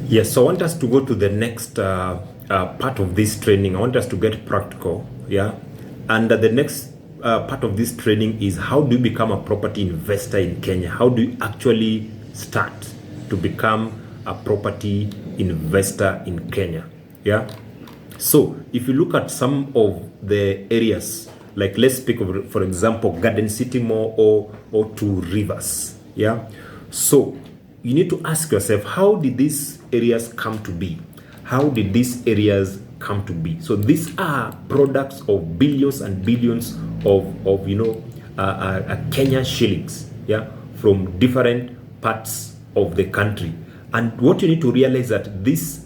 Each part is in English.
Yes, so I want us to go to the next part of this training. I want us to get practical, yeah. And the next part of this training is how do you become a property investor in Kenya? How do you actually start to become a property investor in Kenya? Yeah. So if you look at some of the areas, like let's speak of, for example, Garden City Mall or Two Rivers. Yeah. So you need to ask yourself, how did these areas come to be? How did these areas come to be? So these are products of billions and billions of Kenya shillings, yeah, from different parts of the country. And what you need to realize that this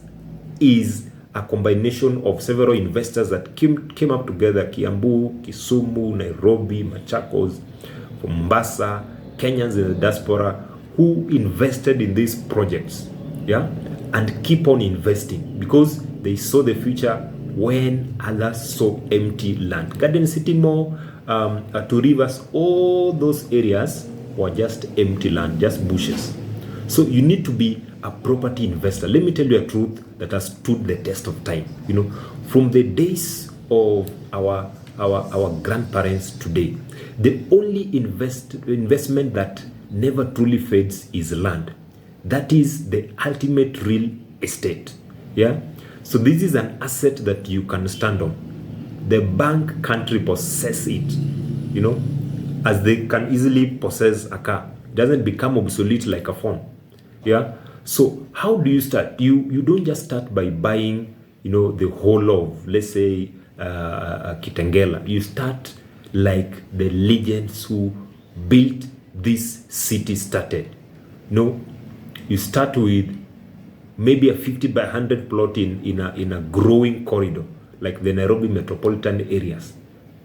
is a combination of several investors that came up together: Kiambu, Kisumu, Nairobi, Machakos, Mombasa, Kenyans in the diaspora, who invested in these projects, yeah, and keep on investing because they saw the future when others saw empty land. Garden City Mall, Two Rivers, all those areas were just empty land, just bushes. So you need to be a property investor. Let me tell you a truth that has stood the test of time. You know, from the days of our grandparents today, the only investment that never truly fades is land. That is the ultimate real estate. Yeah. So this is an asset that you can stand on. The bank can't repossess it, you know, as they can easily possess a car. It doesn't become obsolete like a phone. Yeah. So how do you start? You don't just start by buying, you know, the whole of, let's say, Kitengela. You start like the legends who built this city started. You know, you start with maybe a 50 by 100 plot in a growing corridor, like the Nairobi metropolitan areas.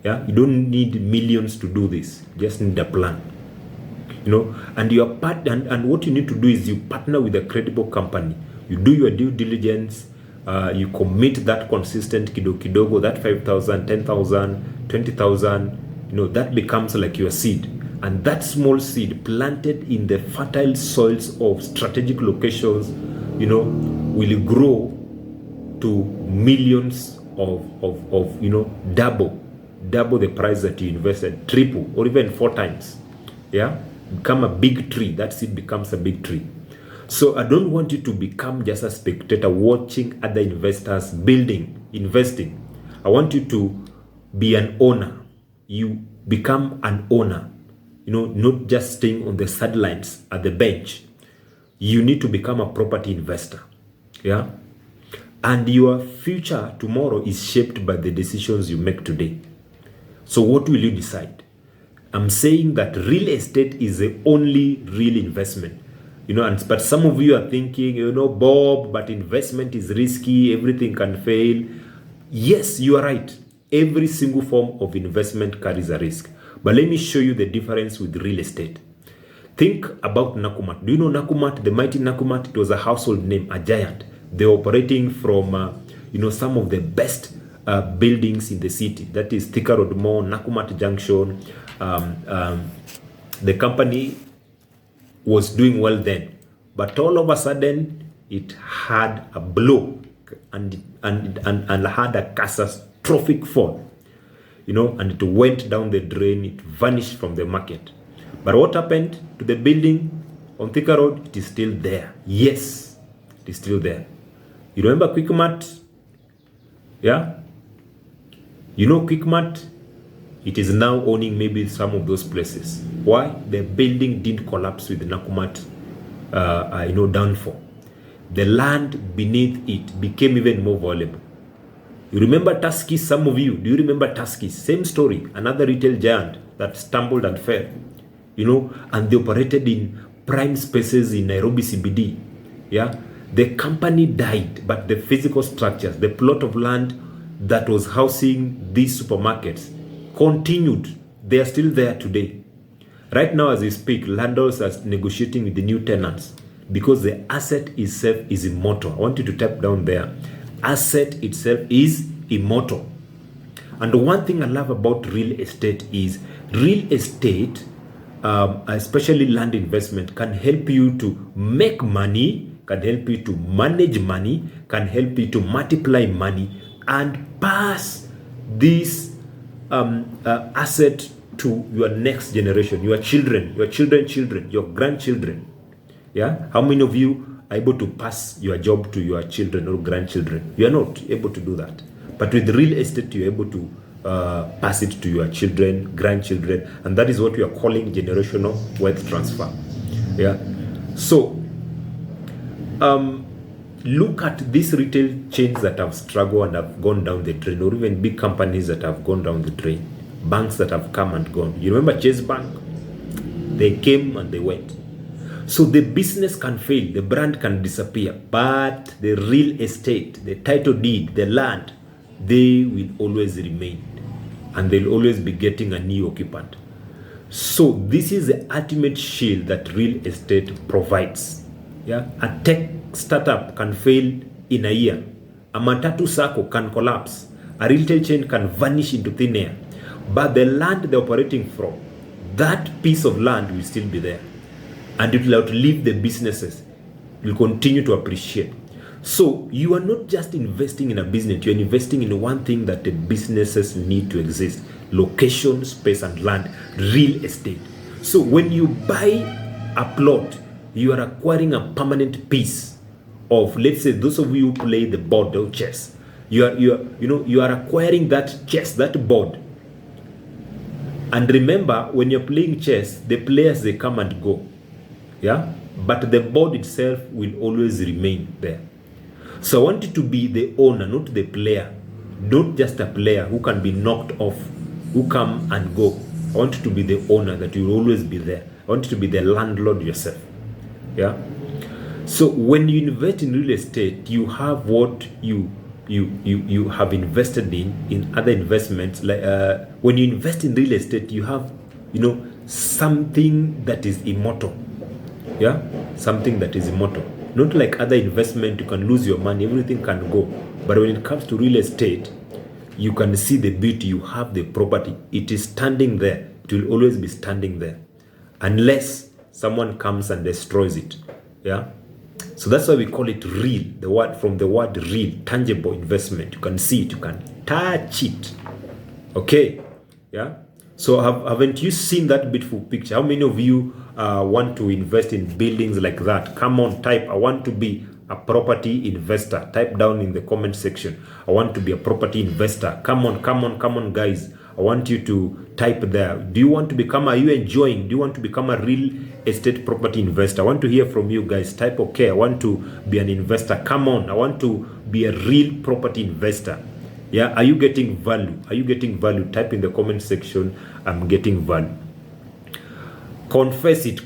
Yeah, you don't need millions to do this. You just need a plan. You know, and your part and what you need to do is you partner with a credible company. You do your due diligence. You commit that consistent kidogo, that 5,000, 10,000, 20,000. You know, that becomes like your seed, and that small seed planted in the fertile soils of strategic locations, you know, will grow to millions of you know, double the price that you invested, triple or even 4 times. Yeah. Become a big tree. That seed becomes a big tree. So I don't want you to become just a spectator watching other investors investing. I want you to be an owner. You become an owner, you know, not just staying on the sidelines at the bench. You need to become a property investor. Yeah. And your future tomorrow is shaped by the decisions you make today. So what will you decide? I'm saying that real estate is the only real investment, you know, but some of you are thinking, you know, Bob, but investment is risky, everything can fail. Yes, you are right. Every single form of investment carries a risk. But let me show you the difference with real estate. Think about Nakumat. Do you know Nakumat, the mighty Nakumat? It was a household name, a giant. They're operating from, you know, some of the best buildings in the city. That is Thika Road Mall, Nakumat Junction. The company was doing well then, but all of a sudden it had a blow and had a catastrophic fall, you know, and it went down the drain. It vanished from the market. But what happened to the building on Thika Road? It is still there. Yes, it is still there. You remember Quickmart? Yeah, you know Quickmart. It is now owning maybe some of those places. Why? The building didn't collapse with the Nakumat, you know, downfall. The land beneath it became even more valuable. You remember Tusky? Some of you, do you remember Tusky? Same story. Another retail giant that stumbled and fell, you know, and they operated in prime spaces in Nairobi CBD. Yeah, the company died, but the physical structures, the plot of land that was housing these supermarkets, continued. They are still there today. Right now, as we speak, landlords are negotiating with the new tenants because the asset itself is immortal. I want you to tap down there. Asset itself is immortal. And the one thing I love about real estate is real estate, especially land investment, can help you to make money can help you to manage money, can help you to multiply money and pass this asset to your next generation, your children, your grandchildren. Yeah, how many of you are able to pass your job to your children or grandchildren? You are not able to do that. But with real estate, you're able to pass it to your children, grandchildren, and that is what we are calling generational wealth transfer. Yeah. So look at these retail chains that have struggled and have gone down the drain, or even big companies that have gone down the drain, banks that have come and gone. You remember Chase Bank? They came and they went. So the business can fail, the brand can disappear, but the real estate, the title deed, the land, they will always remain, and they'll always be getting a new occupant. So this is the ultimate shield that real estate provides. Yeah, a tech startup can fail in a year. A matatu circle can collapse. A retail chain can vanish into thin air. But the land they're operating from, that piece of land will still be there. And it will outlive the businesses. It will continue to appreciate. So you are not just investing in a business, you're investing in one thing that the businesses need to exist: location, space, and land, real estate. So when you buy a plot, you are acquiring a permanent piece of, let's say, those of you who play the board or chess, you are acquiring that chess, that board. And remember, when you're playing chess, the players, they come and go. Yeah, but the board itself will always remain there. So I want you to be the owner, not the player, not just a player who can be knocked off, who come and go. I want you to be the owner, that you will always be there. I want you to be the landlord yourself. Yeah. So when you invest in real estate, you have what you have invested in other investments. Like when you invest in real estate, you have something that is immortal. Yeah, something that is immortal. Not like other investment, you can lose your money, everything can go. But when it comes to real estate, you can see the beauty. You have the property. It is standing there. It will always be standing there, unless someone comes and destroys it. Yeah. So that's why we call it real. The word, from the word real, tangible investment. You can see it, you can touch it. Okay. Yeah. So haven't you seen that beautiful picture? How many of you want to invest in buildings like that? Come on, type, I want to be a property investor. Type down in the comment section, I want to be a property investor. Come on, guys. I want you to type there. Do you want to become, are you enjoying? Do you want to become a real estate property investor? I want to hear from you guys. Type, okay, I want to be an investor. Come on, I want to be a real property investor. Yeah, are you getting value? Are you getting value? Type in the comment section, I'm getting value. Confess it.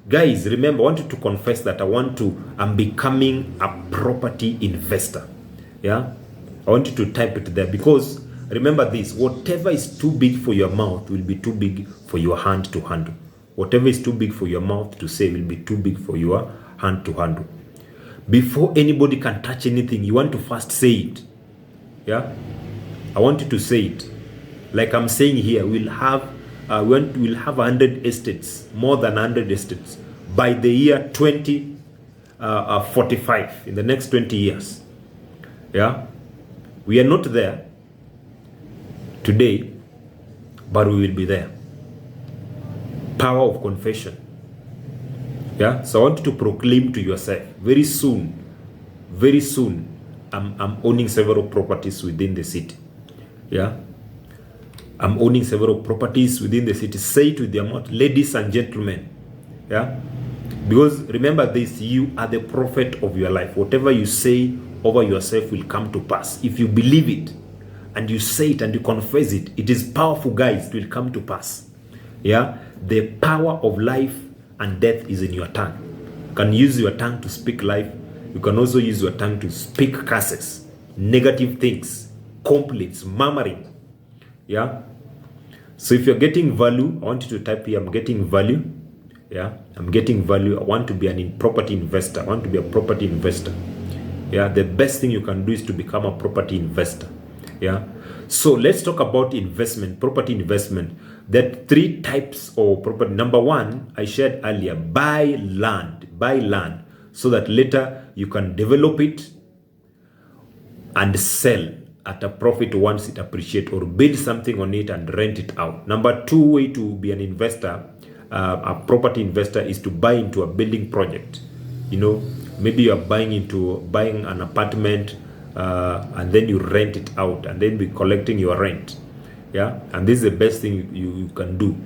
Guys, remember, I want you to confess that I'm becoming a property investor. Yeah, I want you to type it there, because remember this: whatever is too big for your mouth will be too big for your hand to handle. Whatever is too big for your mouth to say will be too big for your hand to handle. Before anybody can touch anything, you want to first say it. Yeah, I want you to say it. Like I'm saying here, we'll have 100 estates, more than 100 estates by the year 2045, in the next 20 years. Yeah, we are not there today, but we will be there. Power of confession. Yeah, so I want you to proclaim to yourself, very soon, I'm owning several properties within the city. Yeah, I'm owning several properties within the city. Say it with your mouth, ladies and gentlemen. Yeah, because remember this: you are the prophet of your life. Whatever you say over yourself will come to pass. If you believe it and you say it and you confess it, it is powerful, guys. It will come to pass. Yeah, the power of life and death is in your tongue. You can use your tongue to speak life. You can also use your tongue to speak curses, negative things, complaints, murmuring. Yeah. So if you're getting value, I want you to type here, I'm getting value. Yeah, I'm getting value. I want to be a property investor. I want to be a property investor. Yeah, the best thing you can do is to become a property investor. Yeah. So let's talk about investment, property investment. There are 3 types of property. Number 1, I shared earlier, buy land. so that later you can develop it and sell at a profit once it appreciates, or build something on it and rent it out. Number two way to be an investor, a property investor, is to buy into a building project. You know, maybe you are buying an apartment and then you rent it out and then be collecting your rent. Yeah, and this is the best thing you can do.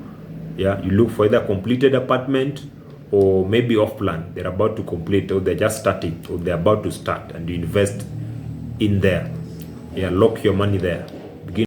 Yeah, you look for either completed apartment or maybe off plan, they're about to complete, or they're just starting, or they're about to start, and you invest in there. Yeah, lock your money there.